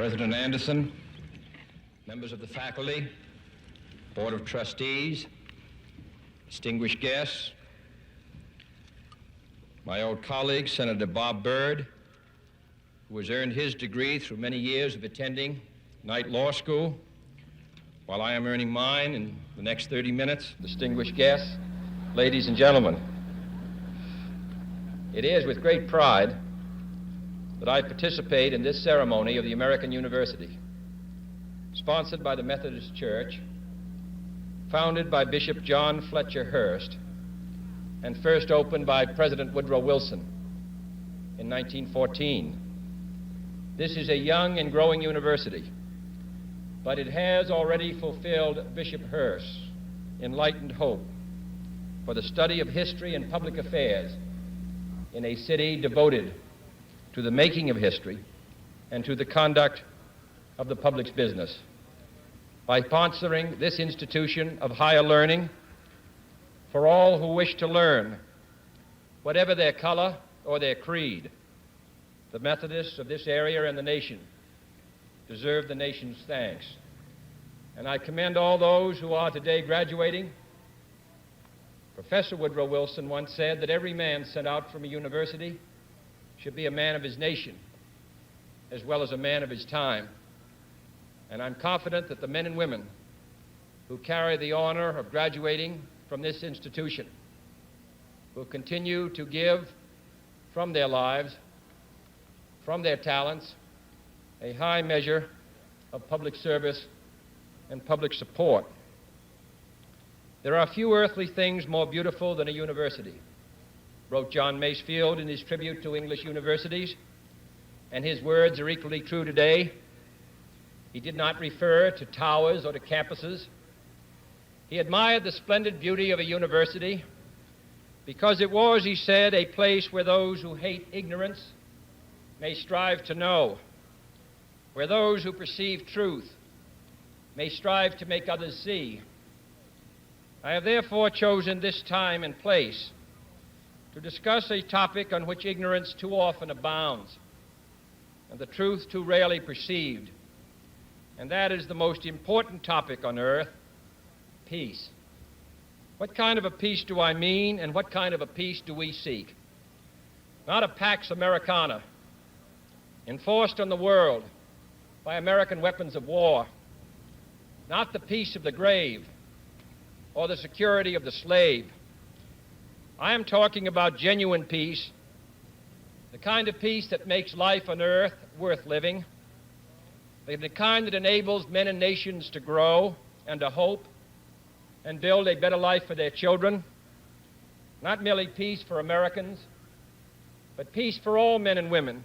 President Anderson, members of the faculty, Board of Trustees, distinguished guests, my old colleague, Senator Bob Byrd, who has earned his degree through many years of attending Knight Law School, while I am earning mine in the next 30 minutes, distinguished guests, ladies and gentlemen. It is with great pride that I participate in this ceremony of the American University, sponsored by the Methodist Church, founded by Bishop John Fletcher Hurst, and first opened by President Woodrow Wilson in 1914. This is a young and growing university, but it has already fulfilled Bishop Hurst's enlightened hope for the study of history and public affairs in a city devoted to the making of history and to the conduct of the public's business. By sponsoring this institution of higher learning for all who wish to learn, whatever their color or their creed, the Methodists of this area and the nation deserve the nation's thanks. And I commend all those who are today graduating. Professor Woodrow Wilson once said that every man sent out from a university should be a man of his nation as well as a man of his time. And I'm confident that the men and women who carry the honor of graduating from this institution will continue to give from their lives, from their talents, a high measure of public service and public support. There are few earthly things more beautiful than a university, wrote John Masefield in his tribute to English universities, and his words are equally true today. He did not refer to towers or to campuses. He admired the splendid beauty of a university because it was, he said, a place where those who hate ignorance may strive to know, where those who perceive truth may strive to make others see. I have therefore chosen this time and place to discuss a topic on which ignorance too often abounds and the truth too rarely perceived, and that is the most important topic on earth: peace. What kind of a peace do I mean, and what kind of a peace do we seek? Not a Pax Americana enforced on the world by American weapons of war, not the peace of the grave or the security of the slave. I am talking about genuine peace, the kind of peace that makes life on earth worth living, the kind that enables men and nations to grow and to hope and build a better life for their children. Not merely peace for Americans, but peace for all men and women.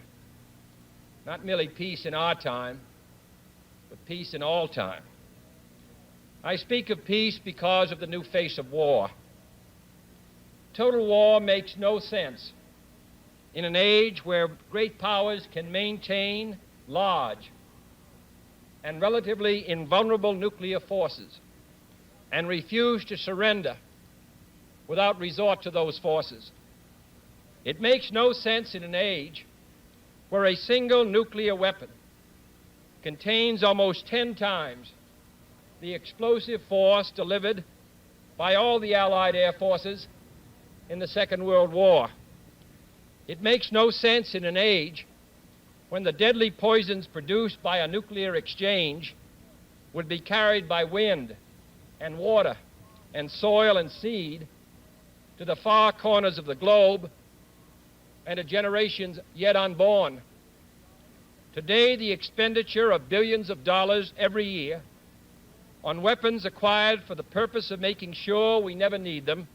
Not merely peace in our time, but peace in all time. I speak of peace because of the new face of war. Total war makes no sense in an age where great powers can maintain large and relatively invulnerable nuclear forces and refuse to surrender without resort to those forces. It makes no sense in an age where a single nuclear weapon contains almost 10 times the explosive force delivered by all the Allied air forces in the Second World War. It makes no sense in an age when the deadly poisons produced by a nuclear exchange would be carried by wind and water and soil and seed to the far corners of the globe and to generations yet unborn. Today, the expenditure of billions of dollars every year on weapons acquired for the purpose of making sure we never need them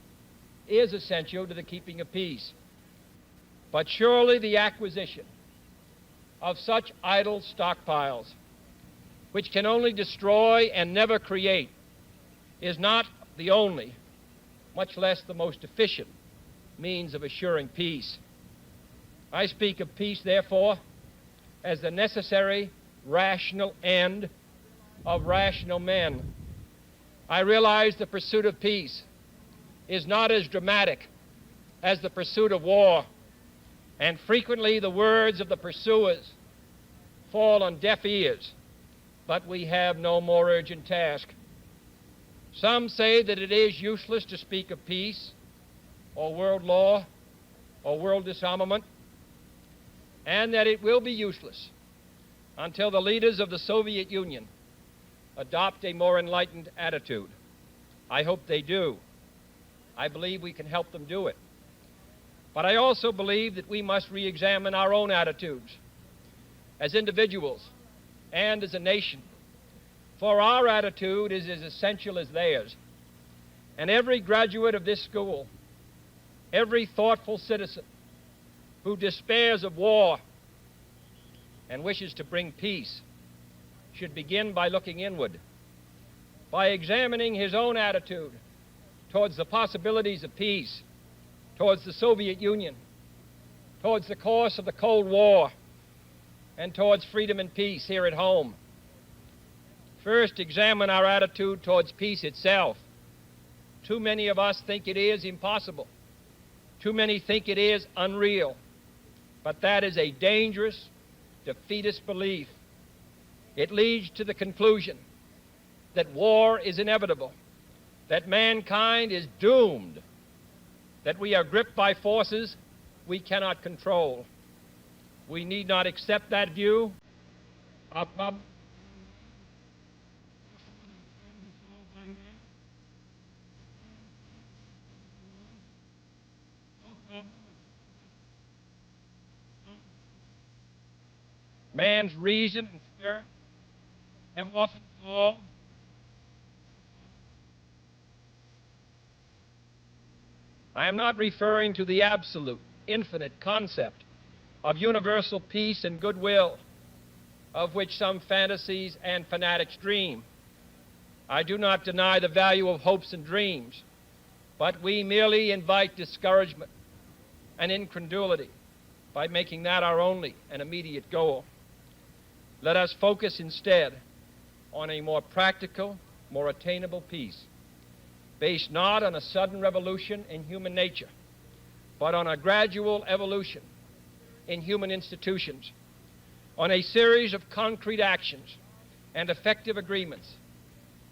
is essential to the keeping of peace. But surely the acquisition of such idle stockpiles, which can only destroy and never create, is not the only, much less the most efficient, means of assuring peace. I speak of peace, therefore, as the necessary, rational end of rational men. I realize the pursuit of peace is not as dramatic as the pursuit of war, and frequently the words of the pursuers fall on deaf ears, but we have no more urgent task. Some say that it is useless to speak of peace or world law or world disarmament, and that it will be useless until the leaders of the Soviet Union adopt a more enlightened attitude. I hope they do. I believe we can help them do it. But I also believe that we must re-examine our own attitudes as individuals and as a nation, for our attitude is as essential as theirs. And every graduate of this school, every thoughtful citizen who despairs of war and wishes to bring peace should begin by looking inward, by examining his own attitude towards the possibilities of peace, towards the Soviet Union, towards the course of the Cold War, and towards freedom and peace here at home. First, examine our attitude towards peace itself. Too many of us think it is impossible. Too many think it is unreal. But that is a dangerous, defeatist belief. It leads to the conclusion that war is inevitable, that mankind is doomed, that we are gripped by forces we cannot control. We need not accept that view. Man's reason and spirit have often called. I am not referring to the absolute, infinite concept of universal peace and goodwill, of which some fantasies and fanatics dream. I do not deny the value of hopes and dreams, but we merely invite discouragement and incredulity by making that our only and immediate goal. Let us focus instead on a more practical, more attainable peace, based not on a sudden revolution in human nature, but on a gradual evolution in human institutions, on a series of concrete actions and effective agreements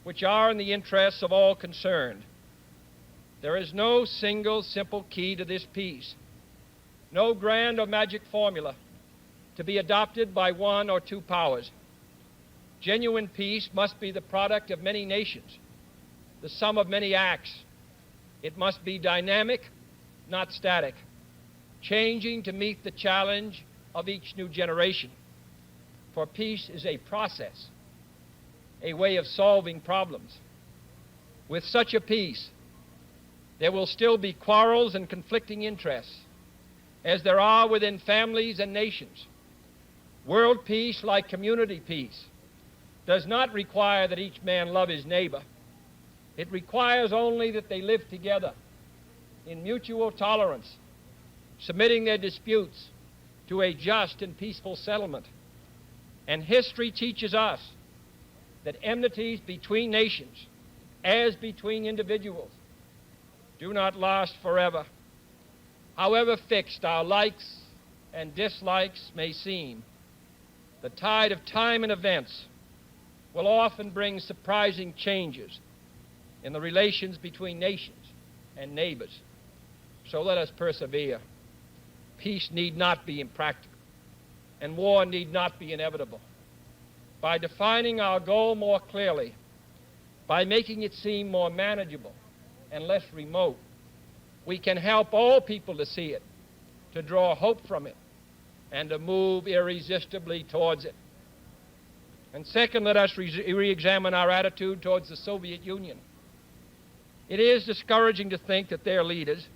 which are in the interests of all concerned. There is no single simple key to this peace, no grand or magic formula to be adopted by one or two powers. Genuine peace must be the product of many nations, the sum of many acts. It must be dynamic, not static, changing to meet the challenge of each new generation. For peace is a process, a way of solving problems. With such a peace, there will still be quarrels and conflicting interests, as there are within families and nations. World peace, like community peace, does not require that each man love his neighbor. It requires only that they live together in mutual tolerance, submitting their disputes to a just and peaceful settlement. And history teaches us that enmities between nations, as between individuals, do not last forever. However fixed our likes and dislikes may seem, the tide of time and events will often bring surprising changes in the relations between nations and neighbors. So let us persevere. Peace need not be impractical, and war need not be inevitable. By defining our goal more clearly, by making it seem more manageable and less remote, we can help all people to see it, to draw hope from it, and to move irresistibly towards it. And second, let us re-examine our attitude towards the Soviet Union. It is discouraging to think that their leaders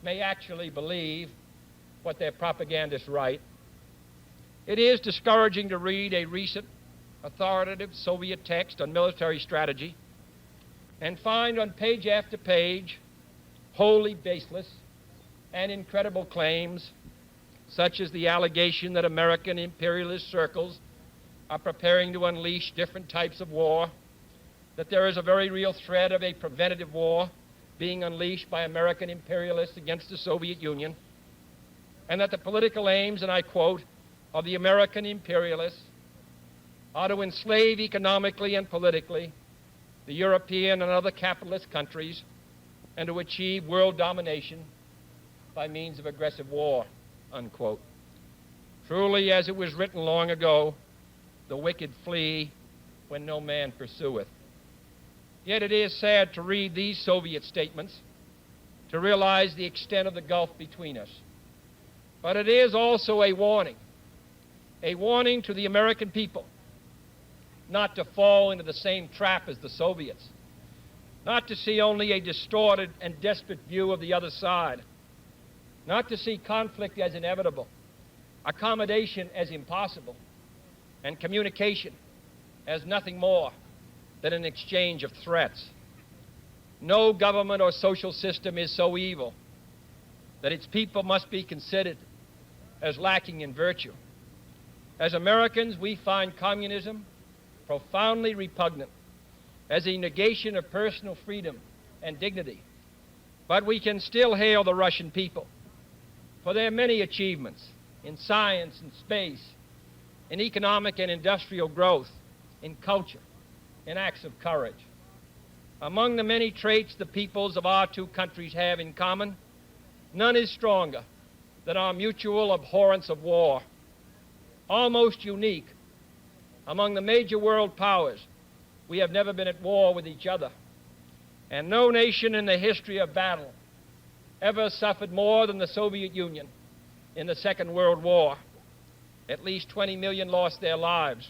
may actually believe what their propagandists write. It is discouraging to read a recent authoritative Soviet text on military strategy and find on page after page wholly baseless and incredible claims, such as the allegation that American imperialist circles are preparing to unleash different types of war, that there is a very real threat of a preventative war being unleashed by American imperialists against the Soviet Union, and that the political aims, and I quote, of the American imperialists are to enslave economically and politically the European and other capitalist countries and to achieve world domination by means of aggressive war, unquote. Truly, as it was written long ago, the wicked flee when no man pursueth. Yet it is sad to read these Soviet statements, to realize the extent of the gulf between us. But it is also a warning to the American people not to fall into the same trap as the Soviets, not to see only a distorted and desperate view of the other side, not to see conflict as inevitable, accommodation as impossible, and communication as nothing more than an exchange of threats. No government or social system is so evil that its people must be considered as lacking in virtue. As Americans, we find communism profoundly repugnant as a negation of personal freedom and dignity. But we can still hail the Russian people for their many achievements in science and space, in economic and industrial growth, in culture, in acts of courage. Among the many traits the peoples of our two countries have in common, none is stronger than our mutual abhorrence of war. Almost unique among the major world powers, we have never been at war with each other, and no nation in the history of battle ever suffered more than the Soviet Union in the Second World War. At least 20 million lost their lives.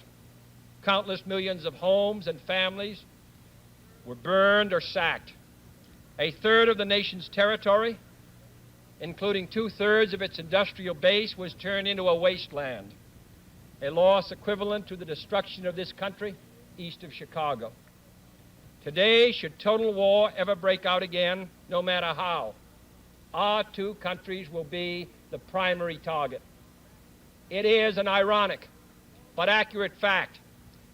Countless millions of homes and families were burned or sacked. A third of the nation's territory, including 2/3 of its industrial base, was turned into a wasteland, a loss equivalent to the destruction of this country east of Chicago. Today, should total war ever break out again, no matter how, our two countries will be the primary target. It is an ironic but accurate fact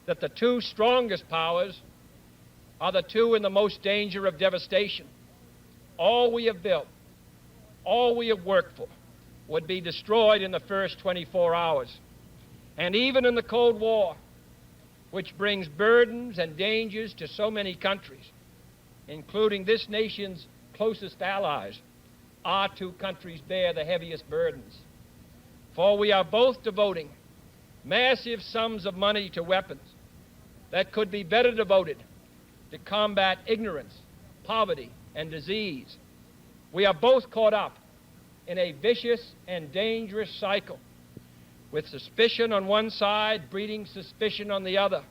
that the two strongest powers are the two in the most danger of devastation. All we have built, all we have worked for, would be destroyed in the first 24 hours. And even in the Cold War, which brings burdens and dangers to so many countries, including this nation's closest allies, our two countries bear the heaviest burdens. For we are both devoting massive sums of money to weapons that could be better devoted to combat ignorance, poverty, and disease. We are both caught up in a vicious and dangerous cycle, with suspicion on one side breeding suspicion on the other,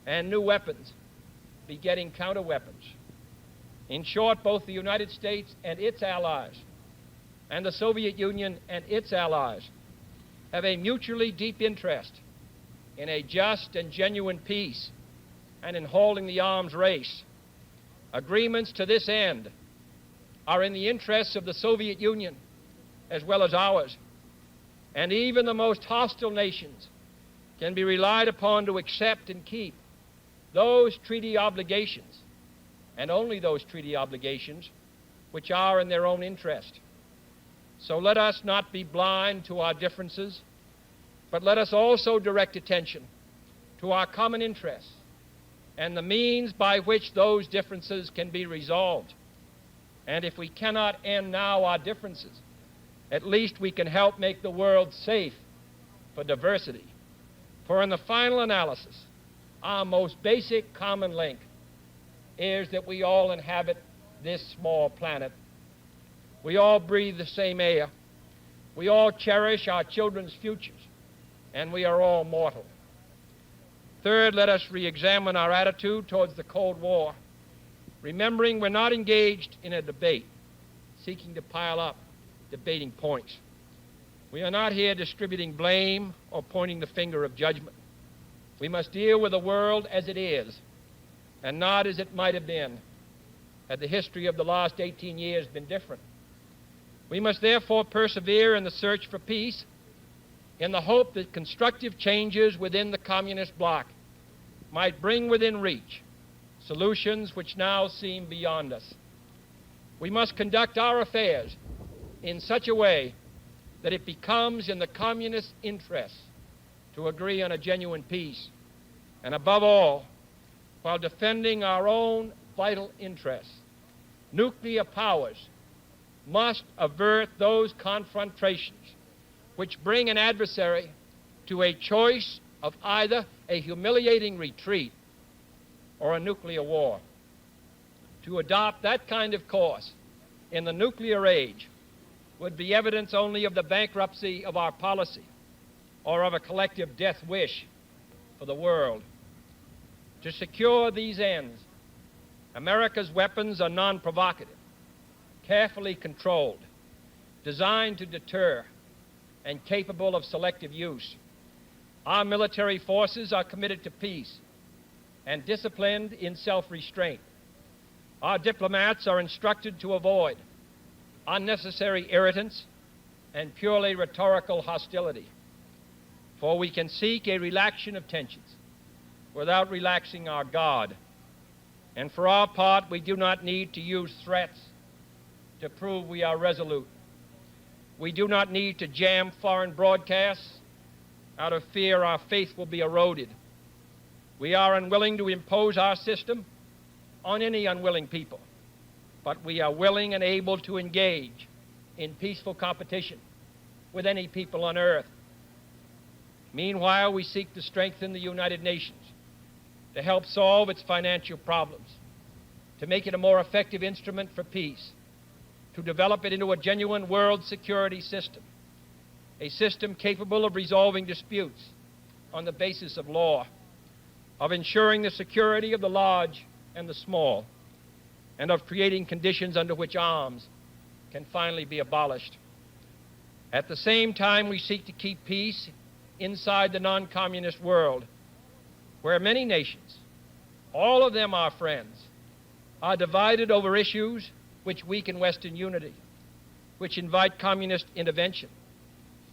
and new weapons begetting counter-weapons. In short, both the United States and its allies, and the Soviet Union and its allies, have a mutually deep interest in a just and genuine peace and in holding the arms race. Agreements to this end are in the interests of the Soviet Union as well as ours, and even the most hostile nations can be relied upon to accept and keep those treaty obligations, and only those treaty obligations, which are in their own interest. So let us not be blind to our differences, but let us also direct attention to our common interests and the means by which those differences can be resolved. And if we cannot end now our differences, at least we can help make the world safe for diversity. For in the final analysis, our most basic common link is that we all inhabit this small planet. We all breathe the same air. We all cherish our children's futures, and we are all mortal. Third, let us re-examine our attitude towards the Cold War, remembering we're not engaged in a debate, seeking to pile up debating points. We are not here distributing blame or pointing the finger of judgment. We must deal with the world as it is, and not as it might have been had the history of the last 18 years been different. We must therefore persevere in the search for peace in the hope that constructive changes within the communist bloc might bring within reach solutions which now seem beyond us. We must conduct our affairs in such a way that it becomes in the communist interest to agree on a genuine peace And above all, while defending our own vital interests, nuclear powers must avert those confrontations which bring an adversary to a choice of either a humiliating retreat or a nuclear war. To adopt that kind of course in the nuclear age would be evidence only of the bankruptcy of our policy or of a collective death wish for the world. To secure these ends, America's weapons are non-provocative, carefully controlled, designed to deter, and capable of selective use. Our military forces are committed to peace and disciplined in self-restraint. Our diplomats are instructed to avoid unnecessary irritants and purely rhetorical hostility, for we can seek a relaxation of tensions without relaxing our guard. And for our part, we do not need to use threats to prove we are resolute. We do not need to jam foreign broadcasts out of fear our faith will be eroded. We are unwilling to impose our system on any unwilling people, but we are willing and able to engage in peaceful competition with any people on earth. Meanwhile, we seek to strengthen the United Nations to help solve its financial problems, to make it a more effective instrument for peace, to develop it into a genuine world security system, a system capable of resolving disputes on the basis of law, of ensuring the security of the large and the small, and of creating conditions under which arms can finally be abolished. At the same time, we seek to keep peace inside the non-communist world, where many nations, all of them our friends, are divided over issues which weaken Western unity, which invite communist intervention,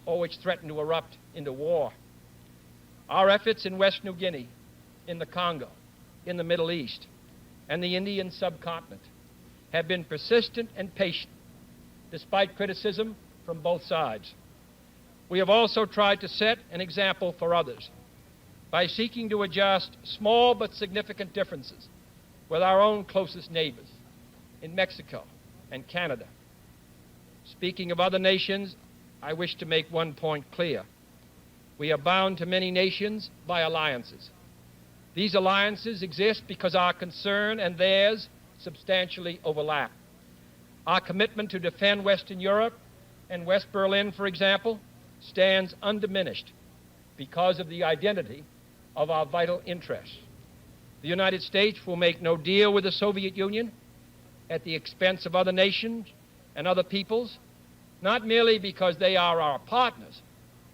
or which threaten to erupt into war. Our efforts in West New Guinea, in the Congo, in the Middle East, and the Indian subcontinent have been persistent and patient, despite criticism from both sides. We have also tried to set an example for others by seeking to adjust small but significant differences with our own closest neighbors in Mexico and Canada. Speaking of other nations, I wish to make one point clear. We are bound to many nations by alliances. These alliances exist because our concern and theirs substantially overlap. Our commitment to defend Western Europe and West Berlin, for example, stands undiminished because of the identity of our vital interests. The United States will make no deal with the Soviet Union at the expense of other nations and other peoples, not merely because they are our partners,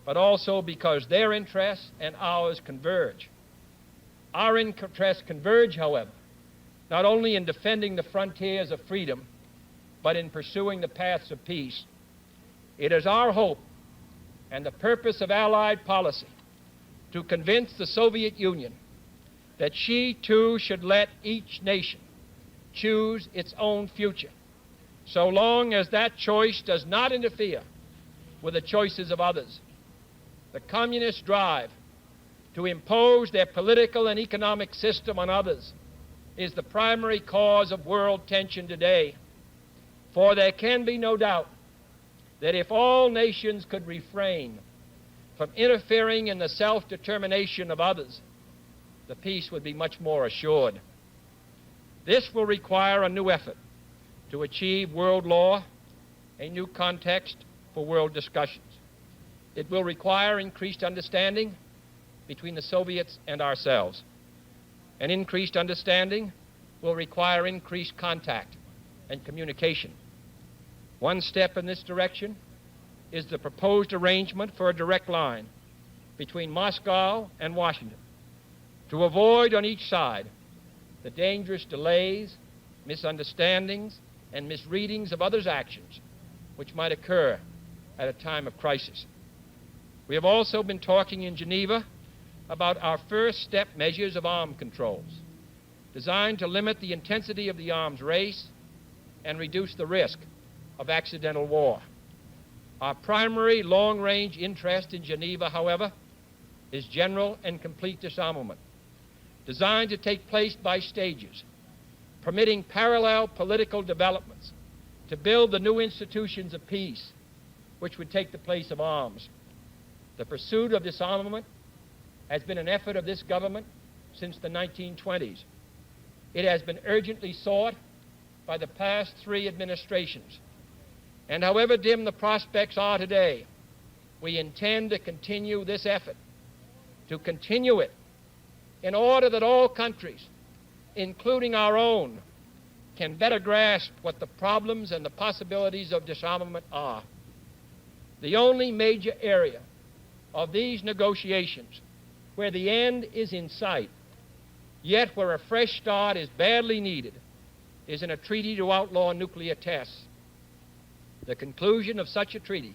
but also because their interests and ours converge. Our interests converge, however, not only in defending the frontiers of freedom, but in pursuing the paths of peace. It is our hope and the purpose of Allied policy to convince the Soviet Union that she too should let each nation choose its own future, so long as that choice does not interfere with the choices of others. The communist drive to impose their political and economic system on others is the primary cause of world tension today. For there can be no doubt that if all nations could refrain from interfering in the self-determination of others, the peace would be much more assured. This will require a new effort to achieve world law, a new context for world discussions. It will require increased understanding between the Soviets and ourselves. An increased understanding will require increased contact and communication. One step in this direction is the proposed arrangement for a direct line between Moscow and Washington to avoid on each side the dangerous delays, misunderstandings, and misreadings of others' actions which might occur at a time of crisis. We have also been talking in Geneva about our first step measures of arms controls, designed to limit the intensity of the arms race and reduce the risk of accidental war. Our primary long-range interest in Geneva, however, is general and complete disarmament, designed to take place by stages, permitting parallel political developments to build the new institutions of peace which would take the place of arms. The pursuit of disarmament has been an effort of this government since the 1920s. It has been urgently sought by the past 3 administrations. And however dim the prospects are today, we intend to continue this effort, to continue it in order that all countries, including our own, can better grasp what the problems and the possibilities of disarmament are. The only major area of these negotiations where the end is in sight, yet where a fresh start is badly needed, is in a treaty to outlaw nuclear tests. The conclusion of such a treaty,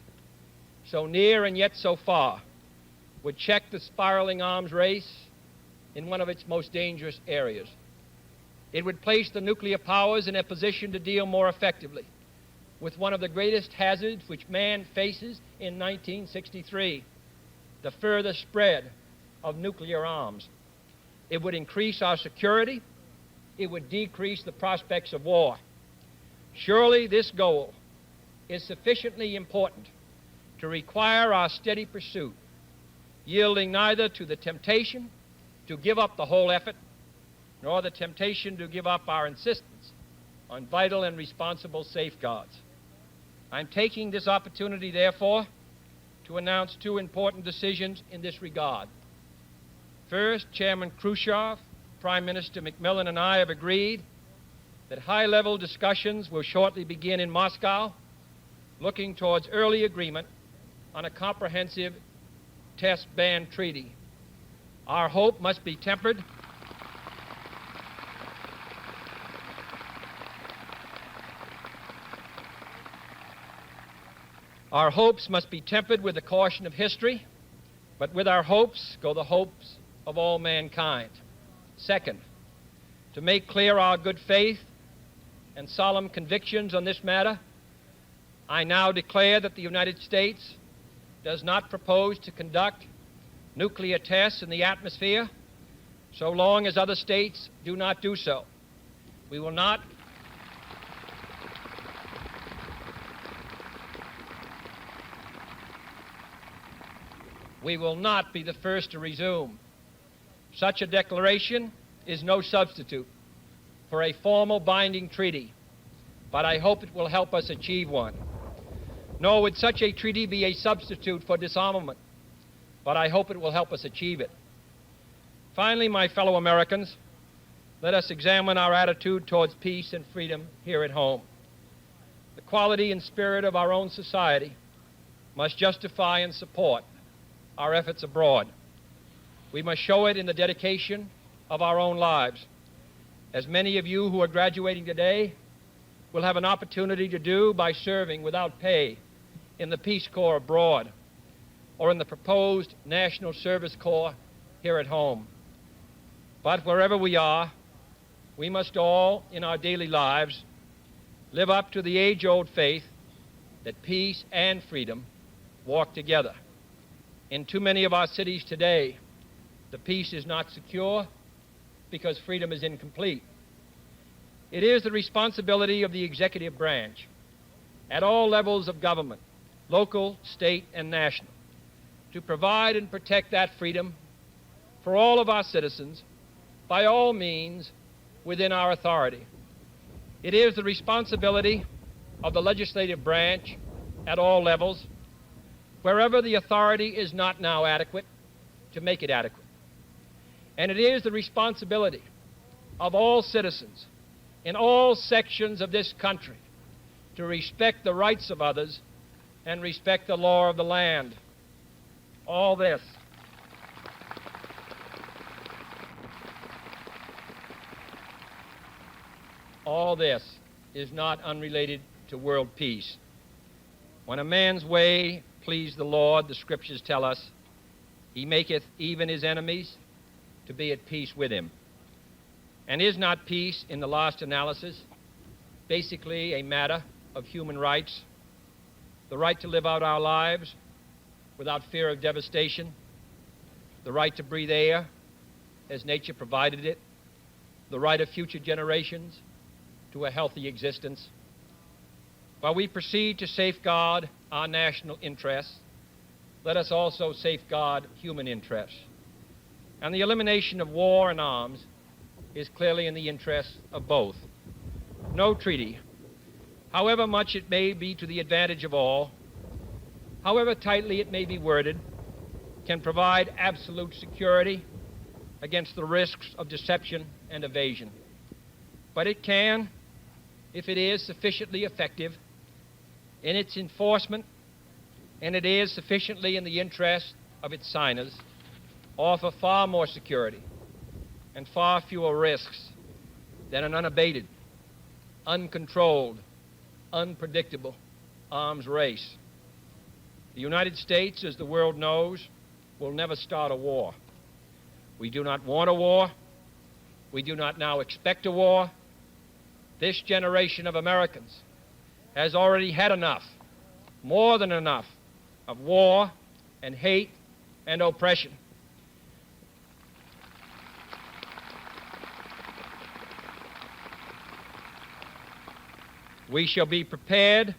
so near and yet so far, would check the spiraling arms race in one of its most dangerous areas. It would place the nuclear powers in a position to deal more effectively with one of the greatest hazards which man faces in 1963, the further spread of nuclear arms. It would increase our security. It would decrease the prospects of war. Surely this goal is sufficiently important to require our steady pursuit, yielding neither to the temptation to give up the whole effort, nor the temptation to give up our insistence on vital and responsible safeguards. I'm taking this opportunity, therefore, to announce 2 important decisions in this regard. First, Chairman Khrushchev, Prime Minister Macmillan, and I have agreed that high-level discussions will shortly begin in Moscow, looking towards early agreement on a comprehensive test ban treaty. Our hope must be tempered Our hopes must be tempered with the caution of history, but with our hopes go the hopes of all mankind. Second, to make clear our good faith and solemn convictions on this matter, I now declare that the United States does not propose to conduct nuclear tests in the atmosphere so long as other states do not do so. We will not be the first to resume. Such a declaration is no substitute for a formal binding treaty, but I hope it will help us achieve one. Nor would such a treaty be a substitute for disarmament, but I hope it will help us achieve it. Finally, my fellow Americans, let us examine our attitude towards peace and freedom here at home. The quality and spirit of our own society must justify and support our efforts abroad. We must show it in the dedication of our own lives. As many of you who are graduating today will have an opportunity to do by serving without pay in the Peace Corps abroad or in the proposed National Service Corps here at home. But wherever we are, we must all, in our daily lives, live up to the age-old faith that peace and freedom walk together. In too many of our cities today, the peace is not secure because freedom is incomplete. It is the responsibility of the executive branch at all levels of government, local, state, and national, to provide and protect that freedom for all of our citizens by all means within our authority. It is the responsibility of the legislative branch at all levels, wherever the authority is not now adequate, to make it adequate. And it is the responsibility of all citizens in all sections of this country to respect the rights of others and respect the law of the land. All this is not unrelated to world peace. When a man's way please the Lord, the Scriptures tell us, he maketh even his enemies to be at peace with him. And is not peace, in the last analysis, basically a matter of human rights? The right to live out our lives without fear of devastation, the right to breathe air as nature provided it, the right of future generations to a healthy existence. While we proceed to safeguard our national interests, let us also safeguard human interests. And the elimination of war and arms is clearly in the interests of both. No treaty, however much it may be to the advantage of all, however tightly it may be worded, can provide absolute security against the risks of deception and evasion. But it can, if it is sufficiently effective in its enforcement, and it is sufficiently in the interest of its signers, offer far more security and far fewer risks than an unabated, uncontrolled, unpredictable arms race. The United States, as the world knows, will never start a war. We do not want a war. We do not now expect a war. This generation of Americans has already had enough, more than enough, of war and hate and oppression. We shall be prepared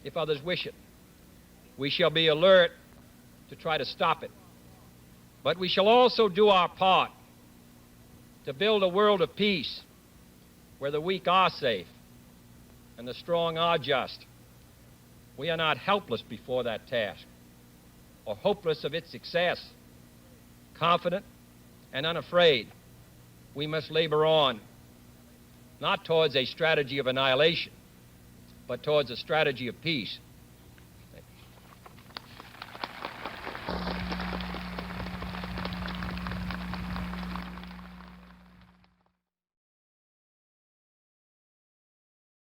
if others wish it. We shall be alert to try to stop it. But we shall also do our part to build a world of peace where the weak are safe and the strong are just. We are not helpless before that task or hopeless of its success. Confident and unafraid, we must labor on, not towards a strategy of annihilation, but towards a strategy of peace.